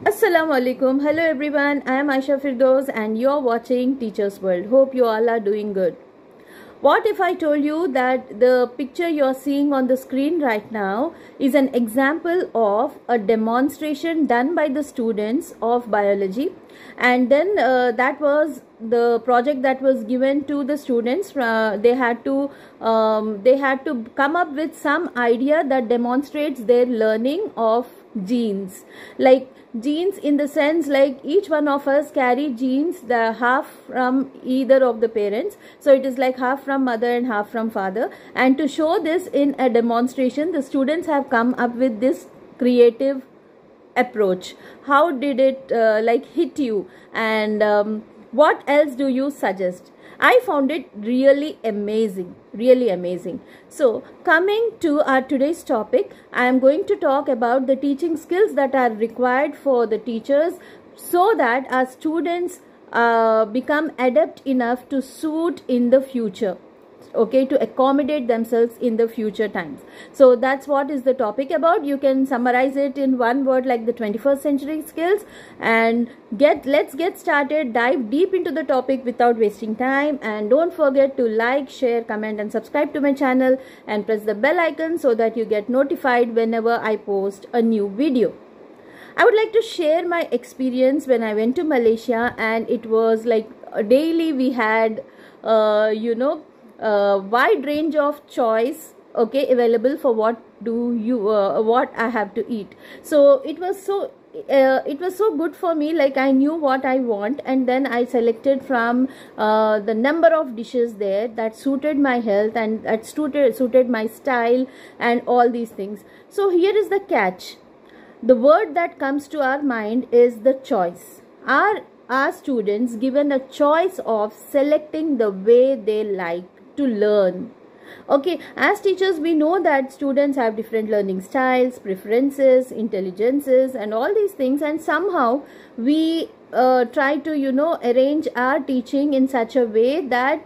Assalamu alaikum. Hello everyone. I am Aisha Firdaus and you're watching Teacher's World. Hope you all are doing good. What if I told you that the picture you're seeing on the screen right now is an example of a demonstration done by the students of biology, and then that was the project that was given to the students. They had to come up with some idea that demonstrates their learning of genes, like genes in the sense like each one of us carry genes, the half from either of the parents, so it is like half from mother and half from father. And to show this in a demonstration, the students have come up with this creative approach. How did it hit you, and what else do you suggest? I found it really amazing, really amazing. So coming to our today's topic, I am going to talk about the teaching skills that are required for the teachers so that our students become adept enough to suit in the future. Okay, to accommodate themselves in the future times. So that's what is the topic about. You can summarize it in one word, like the 21st century skills. And let's get started, dive deep into the topic without wasting time. And don't forget to like, share, comment and subscribe to my channel, and press the bell icon so that you get notified whenever I post a new video. I would like to share my experience when I went to Malaysia, and it was like daily we had wide range of choice, okay, available for what I have to eat. So it was so good for me. Like I knew what I want, and then I selected from the number of dishes there that suited my health and that suited my style and all these things. So here is the catch. The word that comes to our mind is the choice. Are students given a choice of selecting the way they like to learn? Okay, as teachers we know that students have different learning styles, preferences, intelligences and all these things, and somehow we try to arrange our teaching in such a way that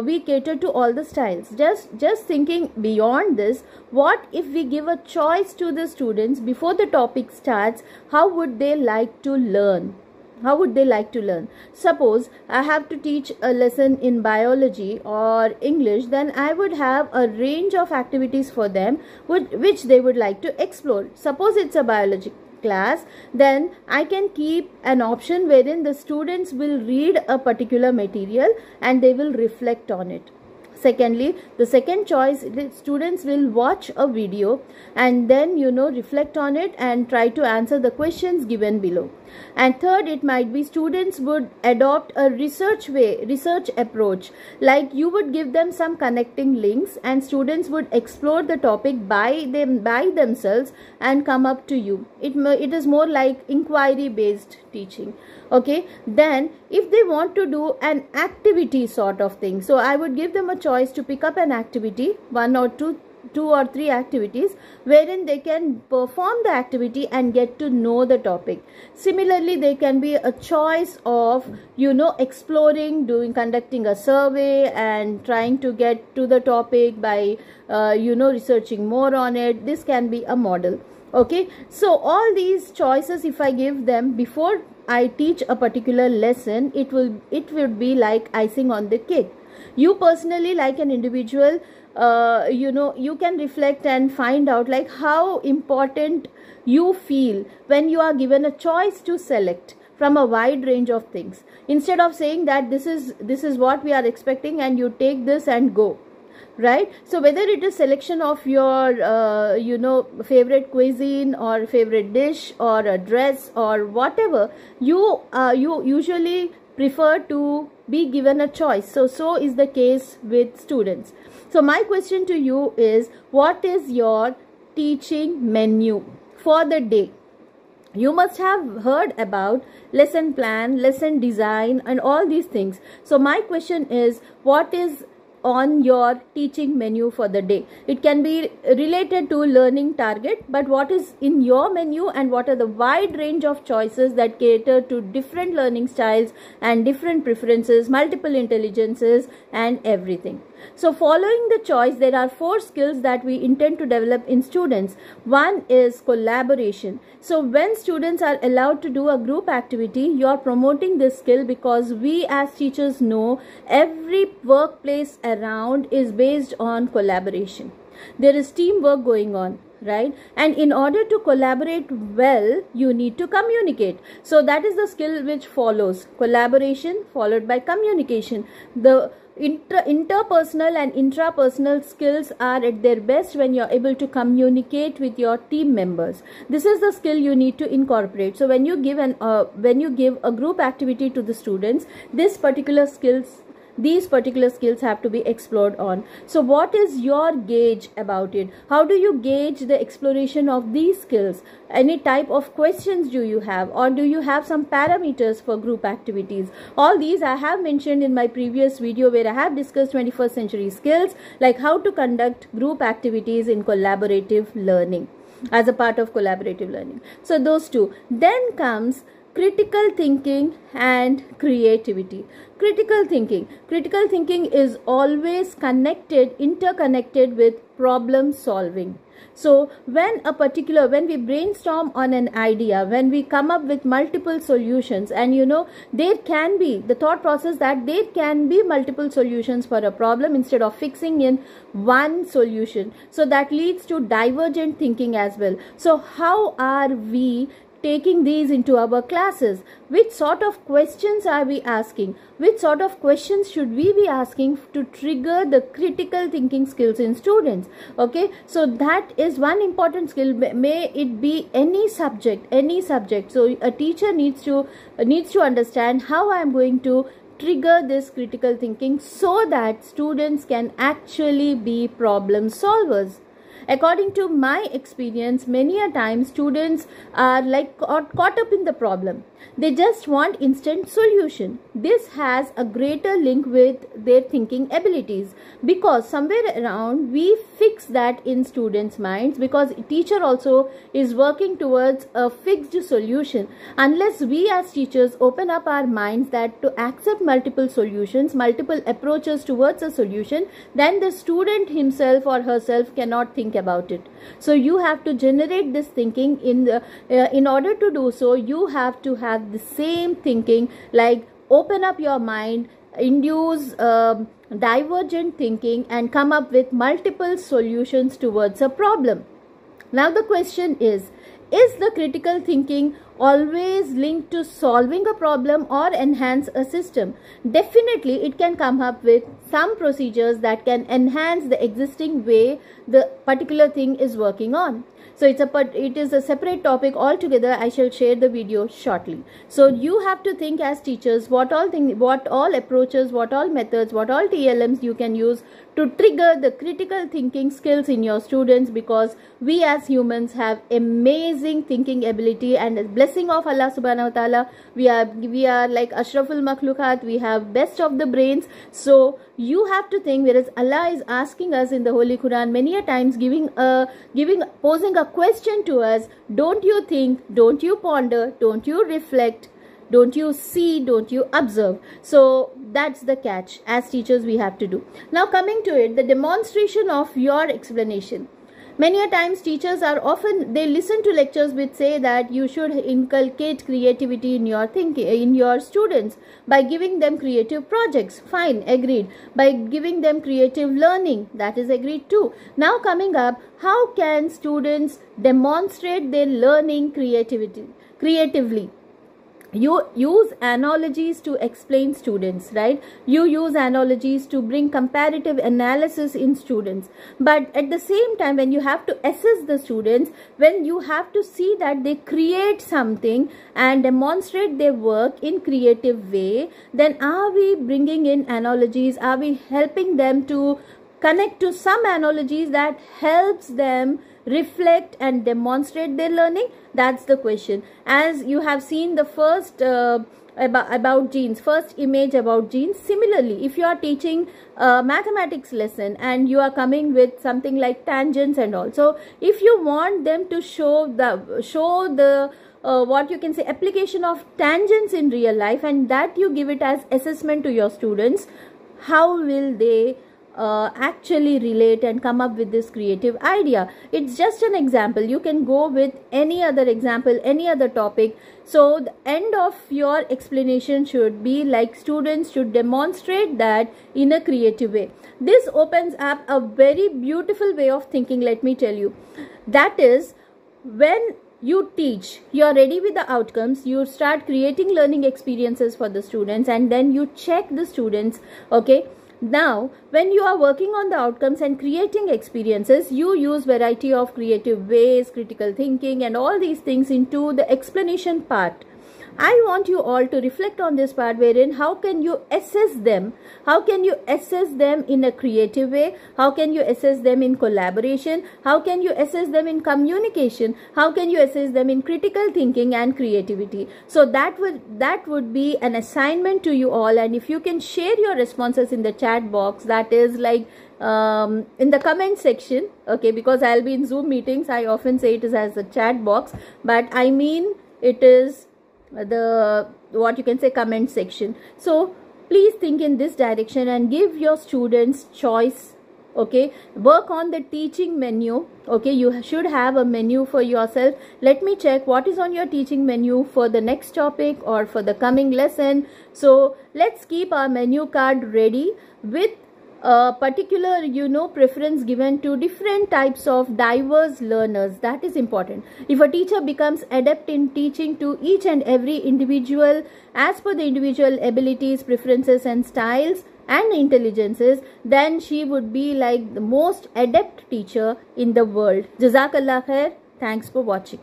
we cater to all the styles. Just thinking beyond this, what if we give a choice to the students before the topic starts? How would they like to learn? How would they like to learn? Suppose I have to teach a lesson in biology or English, then I would have a range of activities for them which they would like to explore. Suppose it's a biology class, then I can keep an option wherein the students will read a particular material and they will reflect on it. Secondly, the second choice, the students will watch a video and then reflect on it and try to answer the questions given below. And third, it might be students would adopt a research approach, like you would give them some connecting links and students would explore the topic by themselves and come up to you. It is more like inquiry based teaching. Okay, then if they want to do an activity sort of thing, so I would give them a choice to pick up an activity, one or two or three activities, wherein they can perform the activity and get to know the topic. Similarly, there can be a choice of exploring, conducting a survey and trying to get to the topic by researching more on it. This can be a model. Okay, so all these choices, if I give them before I teach a particular lesson, it would be like icing on the cake. You personally, like an individual, you can reflect and find out like how important you feel when you are given a choice to select from a wide range of things, instead of saying that this is what we are expecting and you take this and go. Right? So whether it is selection of your favorite cuisine or favorite dish or a dress or whatever, you usually prefer to be given a choice. So is the case with students. So my question to you is, what is your teaching menu for the day? You must have heard about lesson plan, lesson design and all these things. So my question is, what is on your teaching menu for the day? It can be related to learning target, but what is in your menu and what are the wide range of choices that cater to different learning styles and different preferences, multiple intelligences and everything. So following the choice, there are 4 skills that we intend to develop in students. One is collaboration. So when students are allowed to do a group activity, you are promoting this skill, because we as teachers know every workplace around is based on collaboration. There is teamwork going on, right? And in order to collaborate well, you need to communicate. So that is the skill which follows: collaboration followed by communication. The interpersonal and intrapersonal skills are at their best when you're able to communicate with your team members. This is the skill you need to incorporate. So when you give a group activity to the students, these particular skills have to be explored on. So what is your gauge about it? How do you gauge the exploration of these skills? Any type of questions do you have, or do you have some parameters for group activities? All these I have mentioned in my previous video, where I have discussed 21st century skills, like how to conduct group activities in collaborative learning, as a part of collaborative learning. So those two. Then comes critical thinking and creativity. Critical thinking is always interconnected with problem solving. So when we brainstorm on an idea, when we come up with multiple solutions, and there can be the thought process that there can be multiple solutions for a problem instead of fixing in one solution. So that leads to divergent thinking as well. So how are we taking these into our classes? Which sort of questions are we asking? Which sort of questions should we be asking to trigger the critical thinking skills in students? Okay, so that is one important skill. May it be any subject. So a teacher needs to understand how I am going to trigger this critical thinking, so that students can actually be problem solvers. According to my experience, many a time students are like caught up in the problem. They just want instant solution. This has a greater link with their thinking abilities, because somewhere around we fix that in students' minds, because teacher also is working towards a fixed solution. Unless we as teachers open up our minds that to accept multiple solutions, multiple approaches towards a solution, then the student himself or herself cannot think about it. So you have to generate this thinking. In order to do so, you have to have the same thinking, like open up your mind, induce divergent thinking, and come up with multiple solutions towards a problem. Now the question is the critical thinking always linked to solving a problem or enhance a system? Definitely it can come up with some procedures that can enhance the existing way the particular thing is working on. So it is a separate topic altogether. I shall share the video shortly. So you have to think as teachers what all approaches, what all methods, what all TLMs you can use to trigger the critical thinking skills in your students, because we as humans have amazing thinking ability, and as blessing of Allah subhanahu wa ta'ala, we are like Ashraful Makhlukat, we have best of the brains. So you have to think, whereas Allah is asking us in the Holy Quran many a times, posing a question to us: don't you think, don't you ponder, don't you reflect, don't you see, don't you observe? So that's the catch as teachers we have to do. Now coming to it, the demonstration of your explanation. Many a times teachers they listen to lectures which say that you should inculcate creativity in your students by giving them creative projects. Fine, agreed. By giving them creative learning, that is agreed too. Now coming up, how can students demonstrate their learning creatively? You use analogies to explain students, right? You use analogies to bring comparative analysis in students. But at the same time, when you have to assess the students, when you have to see that they create something and demonstrate their work in creative way, then are we bringing in analogies? Are we helping them to connect to some analogies that helps them reflect and demonstrate their learning? That's the question. As you have seen the first about genes, first image about genes. Similarly, if you are teaching a mathematics lesson and you are coming with something like tangents and all, so if you want them to show the what you can say application of tangents in real life, and that you give it as assessment to your students, how will they actually relate and come up with this creative idea. It's just an example. You can go with any other example, any other topic. So the end of your explanation should be like students should demonstrate that in a creative way. This opens up a very beautiful way of thinking, let me tell you. That is, when you teach, you are ready with the outcomes, you start creating learning experiences for the students, and then you check the students. Okay, now when you are working on the outcomes and creating experiences, you use variety of creative ways, critical thinking and all these things into the explanation part. I want you all to reflect on this part, wherein how can you assess them? How can you assess them in a creative way? How can you assess them in collaboration? How can you assess them in communication? How can you assess them in critical thinking and creativity? So that would be an assignment to you all. And if you can share your responses in the chat box, that is like in the comment section, okay, because I'll be in Zoom meetings, I often say it is as a chat box, but I mean it is the what you can say comment section. So please think in this direction and give your students choice. Okay, work on the teaching menu. Okay, you should have a menu for yourself. Let me check what is on your teaching menu for the next topic or for the coming lesson. So let's keep our menu card ready with a particular preference given to different types of diverse learners. That is important. If a teacher becomes adept in teaching to each and every individual as per the individual abilities, preferences and styles and intelligences, then she would be like the most adept teacher in the world. Jazakallah khair. Thanks for watching.